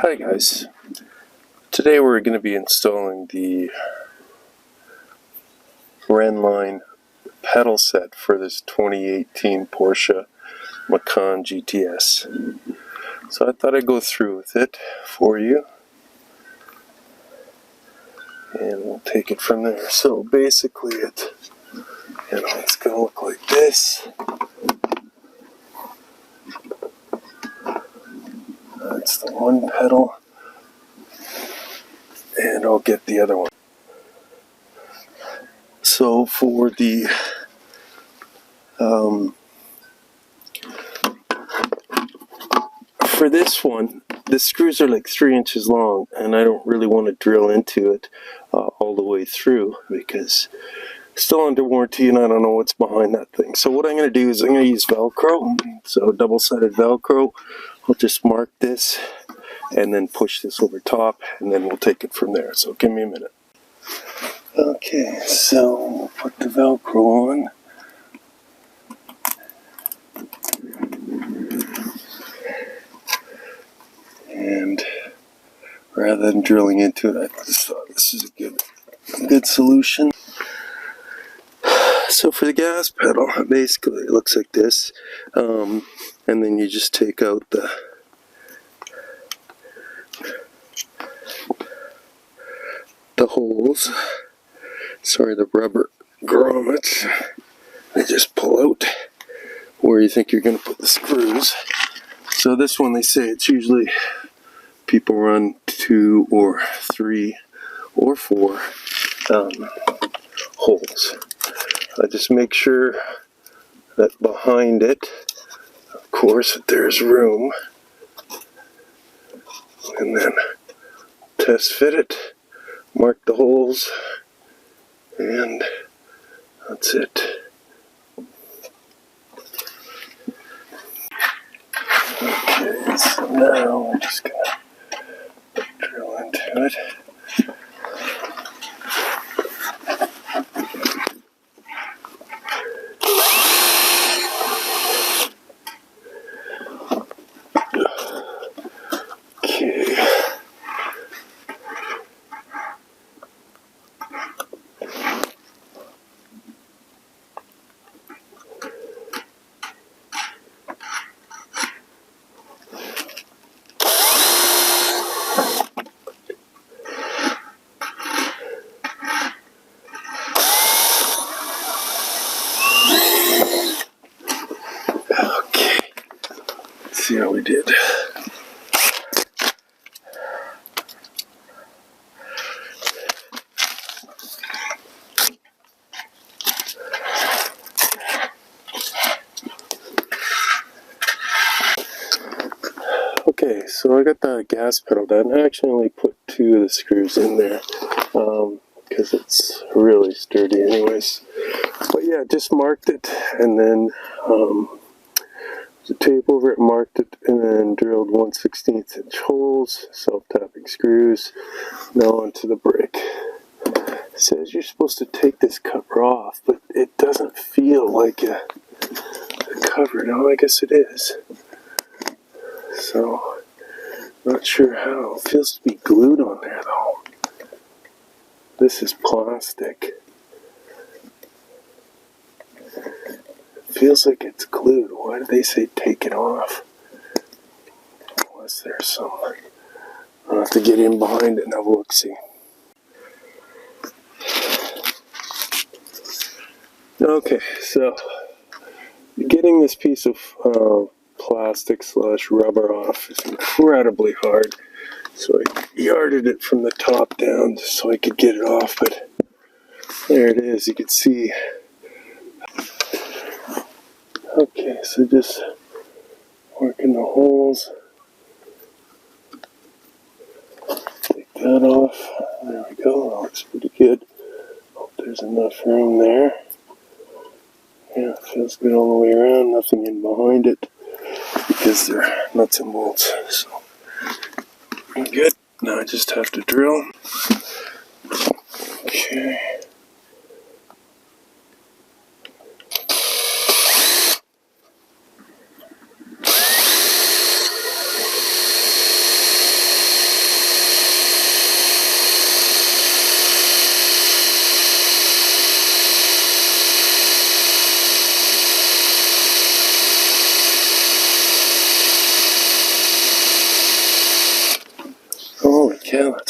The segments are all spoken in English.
Hi guys, today we're going to be installing the Rennline pedal set for this 2018 Porsche Macan GTS. So I thought I'd go through with it for you and we'll take it from there. So basically it's going to look like this. That's the one pedal and I'll get the other one. So for the for this one, the screws are like 3 inches long, and I don't really want to drill into it all the way through because it's still under warranty and I don't know what's behind that thing. So what I'm going to do is I'm going to use Velcro, so double-sided Velcro. I'll just mark this and then push this over top, and then we'll take it from there. So give me a minute. Okay, so we'll put the Velcro on. And rather than drilling into it, I just thought this is a good solution. So for the gas pedal, basically it looks like this, and then you just take out the holes. Sorry, the rubber grommets. They just pull out where you think you're going to put the screws. So this one, they say it's usually people run 2 or 3 or 4 holes. I just make sure that behind it, of course, there's room, and then test fit it, mark the holes, and that's it. Okay, so now we're just gonna drill into it. See how we did. Okay, so I got the gas pedal done. I actually only put 2 of the screws in there because it's really sturdy anyways. But yeah, just marked it, and then the tape over it, marked it, and then drilled 1/16 inch holes, self-tapping screws. Now onto the brake. It says you're supposed to take this cover off, but it doesn't feel like a cover. No, I guess it is. So, not sure how. It feels to be glued on there though. This is plastic. Feels like it's glued. Why do they say take it off? Unless there's some. I'll have to get in behind it and have a look-see. Okay, so getting this piece of plastic / rubber off is incredibly hard. So I yarded it from the top down just so I could get it off, but there it is. You can see. Okay, so just working the holes. Take that off. There we go. That looks pretty good. Hope there's enough room there. Yeah, it feels good all the way around. Nothing in behind it because they're nuts and bolts. So good. Now I just have to drill. Okay.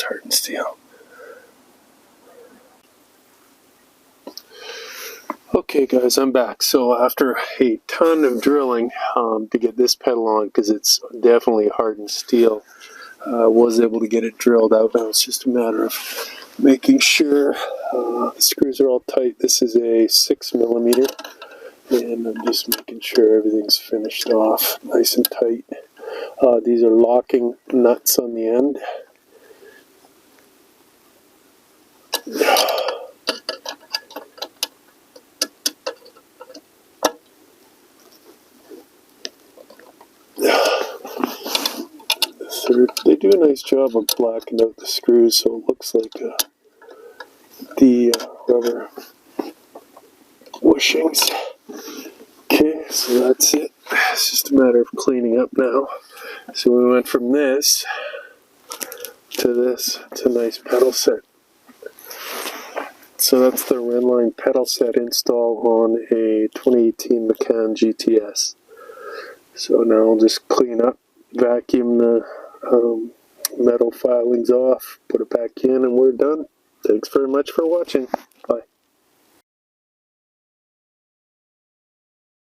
hardened steel. Okay guys, I'm back. So after a ton of drilling to get this pedal on, because it's definitely hardened steel, was able to get it drilled out. Now it's just a matter of making sure the screws are all tight. This is a 6mm, and I'm just making sure everything's finished off nice and tight. These are locking nuts on the end. They do a nice job of blacking out the screws, so it looks like the rubber bushings. Okay, so that's it. It's just a matter of cleaning up now. So we went from this to this. It's a nice pedal set. So that's the Rennline pedal set install on a 2018 Macan GTS. So now I'll just clean up, vacuum the metal filings off, put it back in, and we're done. Thanks very much for watching.